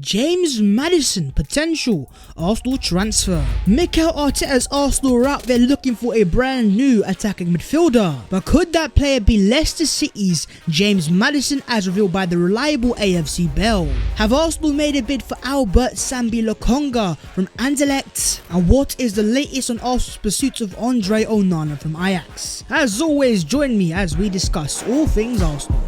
James Maddison potential Arsenal transfer. Mikel Arteta's Arsenal are out there looking for a brand new attacking midfielder, but could that player be Leicester City's James Maddison as revealed by the reliable AFC Bell? Have Arsenal made a bid for Albert Sambi Lokonga from Anderlecht? And what is the latest on Arsenal's pursuits of Andre Onana from Ajax? As always, join me as we discuss all things Arsenal.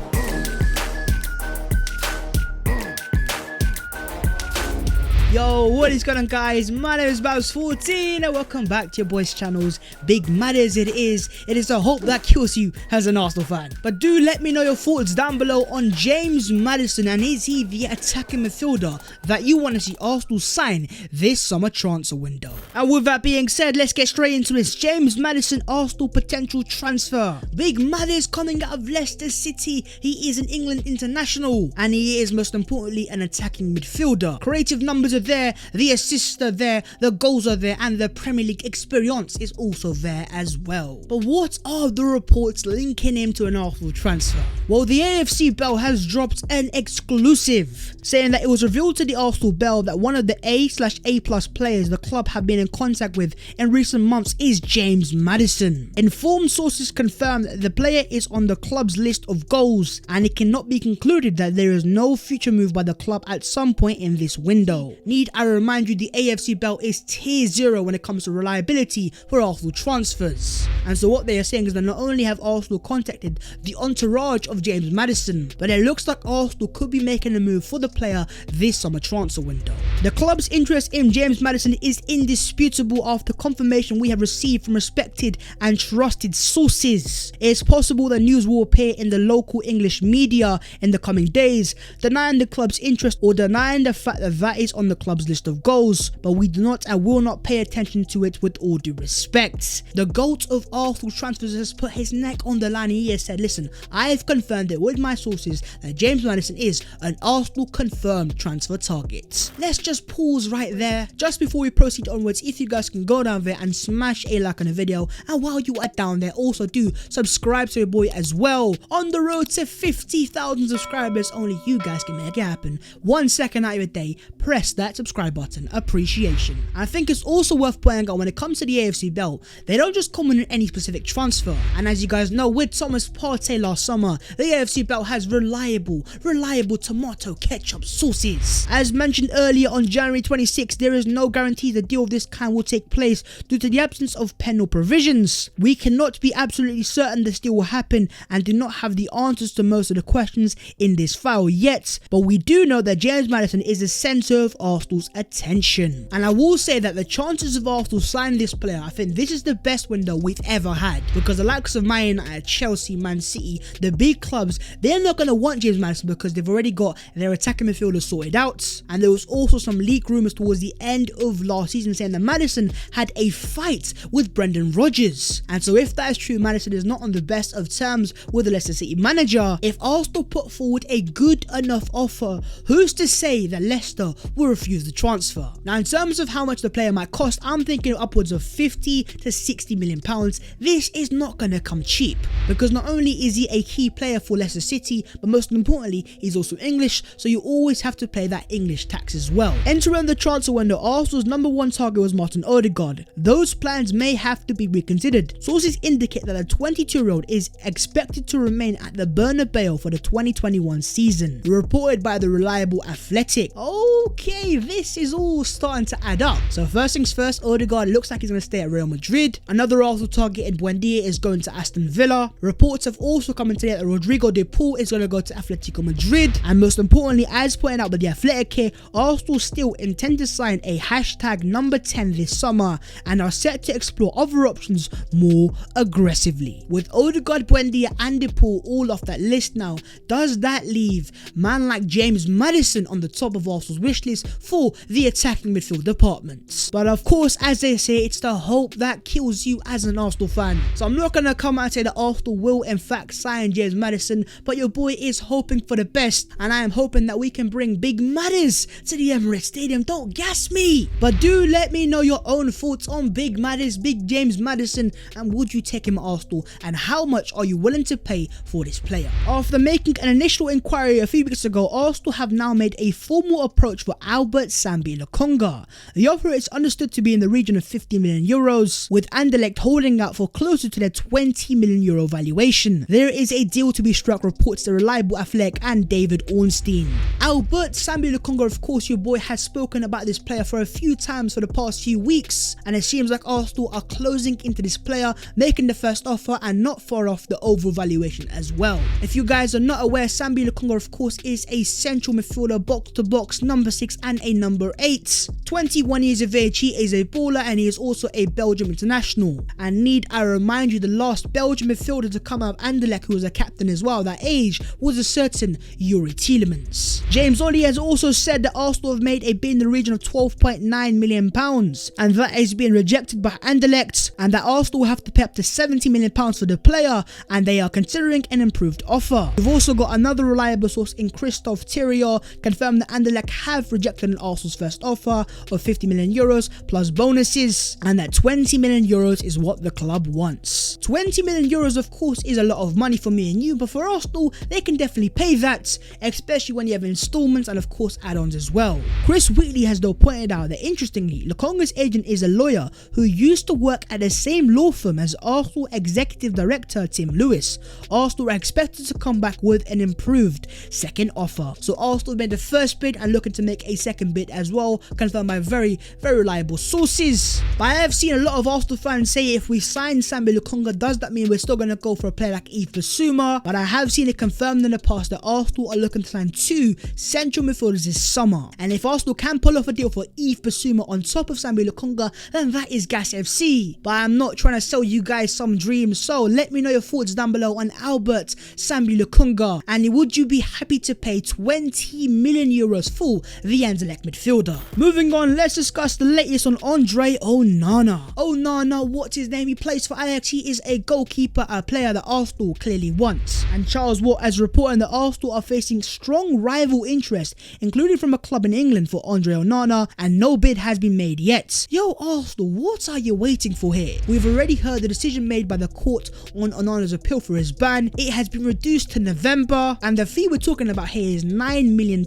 Yo, what is going on, guys? My name is Babs14 and welcome back to your boys channel's Big Matters. It is the hope that kills you as an Arsenal fan. But do let me know your thoughts down below on James Maddison, and is he the attacking midfielder that you want to see Arsenal sign this summer transfer window? And with that being said, let's get straight into this James Maddison Arsenal potential transfer. Big Maddis coming out of Leicester City. He is an England international and he is most importantly an attacking midfielder. Creative numbers are there, the assists are there, the goals are there, and the Premier League experience is also there as well. But what are the reports linking him to an Arsenal transfer? Well, the AFC Bell has dropped an exclusive saying that it was revealed to the Arsenal Bell that one of the A/A+ players the club have been in contact with in recent months is James Maddison. Informed sources confirm that the player is on the club's list of goals, and it cannot be concluded that there is no future move by the club at some point in this window. Need I remind you, the AFC Bell is tier 0 when it comes to reliability for Arsenal transfers. And so what they are saying is that not only have Arsenal contacted the entourage of James Maddison, but it looks like Arsenal could be making a move for the player this summer transfer window. The club's interest in James Maddison is indisputable after confirmation we have received from respected and trusted sources. It is possible that news will appear in the local English media in the coming days, denying the club's interest or denying the fact that that is on the club's list of goals, but we do not and will not pay attention to it with all due respect. The GOAT of Arsenal transfers has put his neck on the line and he has said, listen, I have confirmed it with my sources that James Maddison is an Arsenal confirmed transfer target. Let's just pause right there. Just before we proceed onwards, if you guys can go down there and smash a like on the video, and while you are down there also do subscribe to your boy as well. On the road to 50,000 subscribers, only you guys can make it happen. 1 second out of your day, press that subscribe button. Appreciation. I think it's also worth pointing out when it comes to the AFC Bell, they don't just comment on any specific transfer, and as you guys know, with Thomas Partey last summer, the AFC Bell has reliable tomato ketchup sources. As mentioned earlier, on January 26th, there is no guarantee the deal of this kind will take place due to the absence of penal provisions. We cannot be absolutely certain this deal will happen and do not have the answers to most of the questions in this file yet, but we do know that James Maddison is the centre of Arsenal's attention. And I will say that the chances of Arsenal signing this player, I think this is the best window we've ever had, because the likes of Man United, Chelsea, Man City, the big clubs, they're not going to want James Maddison because they've already got their attacking midfielders sorted out. And there was also some leak rumours towards the end of last season saying that Maddison had a fight with Brendan Rodgers. And so if that is true, Maddison is not on the best of terms with the Leicester City manager. If Arsenal put forward a good enough offer, who's to say that Leicester will refuse the transfer? Now, in terms of how much the player might cost, I'm thinking upwards of 50 to 60 million pounds. This is not going to come cheap, because not only is he a key player for Leicester City, but most importantly, he's also English, so you always have to pay that English tax as well. Entering the transfer window, Arsenal's #1 target was Martin Odegaard. Those plans may have to be reconsidered. Sources indicate that the 22-year-old is expected to remain at the Bernabeu for the 2021 season, reported by the reliable Athletic. Okay, this is all starting to add up. So first things first, Odegaard looks like he's going to stay at Real Madrid. Another Arsenal target in Buendia is going to Aston Villa. Reports have also come in today that Rodrigo de Paul is going to go to Atletico Madrid. And most importantly, as pointed out by the Athletic here, Arsenal still intend to sign a #10 this summer and are set to explore other options more aggressively. With Odegaard, Buendia and de Paul all off that list now, does that leave man like James Maddison on the top of Arsenal's wish list for the attacking midfield department? But of course, as they say, it's the hope that kills you as an Arsenal fan. So I'm not going to come out and say that Arsenal will in fact sign James Maddison, but your boy is hoping for the best, and I am hoping that we can bring Big Maddis to the Emirates Stadium. Don't gas me! But do let me know your own thoughts on Big Maddis, Big James Maddison, and would you take him at Arsenal, and how much are you willing to pay for this player? After making an initial inquiry a few weeks ago, Arsenal have now made a formal approach for Albert Sambi Lokonga. The offer is understood to be in the region of 50 million euros, with Anderlecht holding out for closer to their 20 million euro valuation. There is a deal to be struck, reports the reliable Athletic and David Ornstein. Albert Sambi Lokonga, of course, your boy has spoken about this player for a few times for the past few weeks, and it seems like Arsenal are closing into this player, making the first offer and not far off the overall valuation as well. If you guys are not aware, Sambi Lokonga, of course, is a central midfielder, box to box, number 6 and a number 8. 21 years of age, he is a baller and he is also a Belgium international. And need I remind you, the last Belgian midfielder to come out of Anderlecht who was a captain as well that age was a certain Yuri Tielemans. James Ollie has also said that Arsenal have made a bid in the region of £12.9 million and that is being rejected by Anderlecht, and that Arsenal will have to pay up to £70 million for the player, and they are considering an improved offer. We've also got another reliable source in Christophe Thiriot confirmed that Anderlecht have rejected an Arsenal's first offer of 50 million euros plus bonuses, and that 20 million euros is what the club wants. 20 million euros, of course, is a lot of money for me and you, but for Arsenal, they can definitely pay that, especially when you have installments and of course add-ons as well. Chris Wheatley has though pointed out that interestingly, Lokonga's agent is a lawyer who used to work at the same law firm as Arsenal executive director Tim Lewis. Arsenal are expected to come back with an improved second offer. So Arsenal made the first bid and looking to make a second bid as well, confirmed by very reliable sources. But I have seen a lot of Arsenal fans say if we sign Sambi Lokonga, does that mean we're still going to go for a player like Yves Bissouma? But I have seen it confirmed in the past that Arsenal are looking to sign 2 central midfielders this summer. And if Arsenal can pull off a deal for Yves Bissouma on top of Sambi Lokonga, then that is gas FC. But I'm not trying to sell you guys some dreams, so let me know your thoughts down below on Albert Sambi Lokonga, and would you be happy to pay 20 million euros for the Anderlecht midfielder? Moving on, let's discuss the latest on Andre Onana. Onana, what's his name? He plays for Ajax. He is a goalkeeper, a player that Arsenal clearly wants. And Charles Watt has reported that Arsenal are facing strong rival interest, including from a club in England for Andre Onana, and no bid has been made yet. Yo Arsenal, what are you waiting for here? We've already heard the decision made by the court on Onana's appeal for his ban. It has been reduced to November, and the fee we're talking about here is £9 million,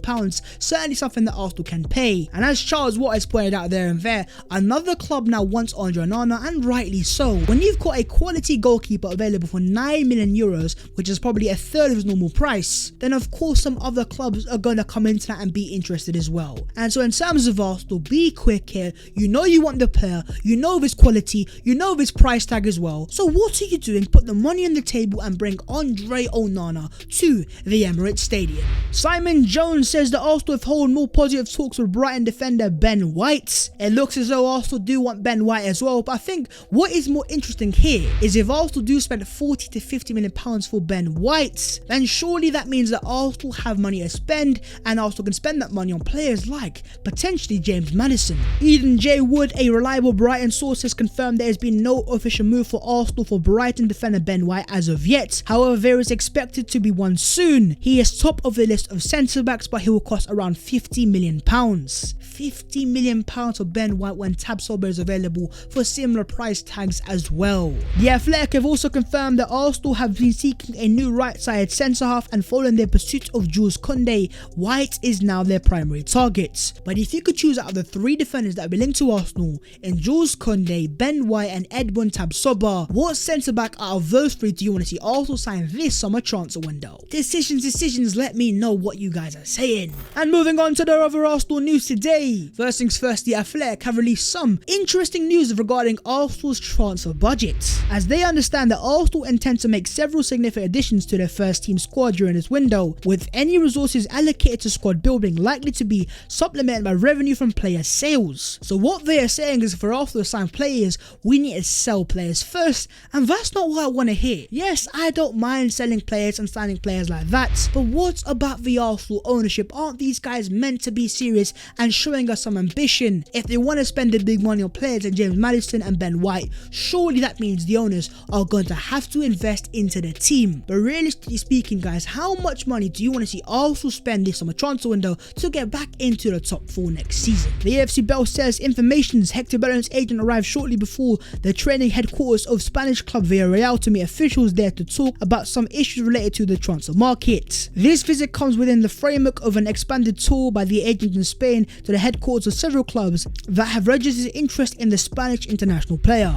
certainly something that Arsenal can pay. And as Charles Watt has pointed out there and there, another club now wants Andre Onana, and rightly so. When you've got a quality goalkeeper available for €9 million, which is probably a third of his normal price, then of course some other clubs are going to come into that and be interested as well. And so in terms of Arsenal, be quick here. You know you want the player, you know of his quality, you know of his price tag as well. So what are you doing? Put the money on the table and bring Andre Onana to the Emirates Stadium. Simon Jones says that Arsenal have held more positive talks with Brighton defender Ben White. It looks as though Arsenal do want Ben White as well, but I think what is more interesting here is if Arsenal do spend 40 to 50 million pounds for Ben White, then surely that means that Arsenal have money to spend, and Arsenal can spend that money on players like potentially James Maddison. Eden J. Wood, a reliable Brighton source, has confirmed there has been no official move for Arsenal for Brighton defender Ben White as of yet. However, there is expected to be one soon. He is top of the list of centre backs, but he will cost around £50 million. £50 million for Ben White when Tabsoba is available for similar price tags as well. The Athletic have also confirmed that Arsenal have been seeking a new right-sided centre-half, and following their pursuit of Jules Koundé, White is now their primary target. But if you could choose out of the 3 defenders that will be linked to Arsenal in Jules Koundé, Ben White and Edmund Tabsoba, what centre-back out of those 3 do you want to see Arsenal sign this summer transfer window? Decisions, let me know what you guys are saying. And moving on to the other Arsenal news today. First things first, the Athletic have released some interesting news regarding Arsenal's transfer budget, as they understand that Arsenal intend to make several significant additions to their first team squad during this window, with any resources allocated to squad building likely to be supplemented by revenue from player sales. So what they are saying is for Arsenal to sign players, we need to sell players first, and that's not what I want to hear. Yes, I don't mind selling players and signing players like that, but what about the Arsenal ownership? Aren't these guys meant to be serious and showing us some ambition? If they want to spend the big money on players like James Maddison and Ben White, surely that means the owners are going to have to invest into their team. But realistically speaking, guys, how much money do you want to see Arsenal spend this summer transfer window to get back into the top 4 next season? The AFC Bell says information's Hector Bellerin's agent arrived shortly before the training headquarters of Spanish club Villarreal to meet officials there to talk about some issues related to the transfer market. This visit comes within the framework of an expanded tour by via agents in Spain to the headquarters of several clubs that have registered interest in the Spanish international player.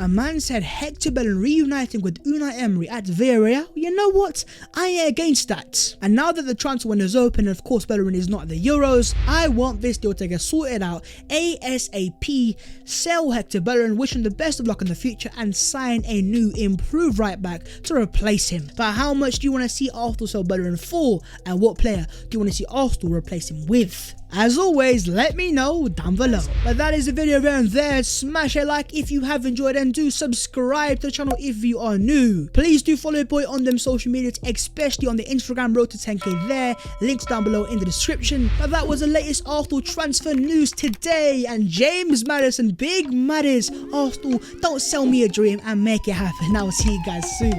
A man said Hector Bellerin reuniting with Unai Emery at Villarreal. You know what? I ain't against that. And now that the transfer window is open, and of course Bellerin is not at the Euros, I want this deal to get sorted out ASAP. Sell Hector Bellerin, wish him the best of luck in the future, and sign a new improved right back to replace him. But how much do you want to see Arsenal sell Bellerin for, and what player do you want to see Arsenal replace him with? As always, let me know down below. But that is the video around there. Smash a like if you have enjoyed, and do subscribe to the channel if you are new. Please do follow your boy on them social medias, especially on the Instagram, road to 10k there. Links down below in the description. But that was the latest Arsenal transfer news today. And James Maddison, Big Maddis, Arsenal, don't sell me a dream and make it happen. I will see you guys soon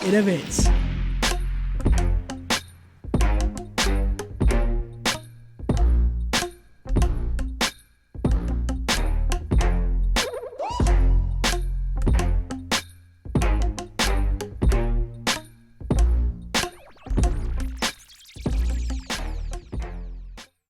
in a bit.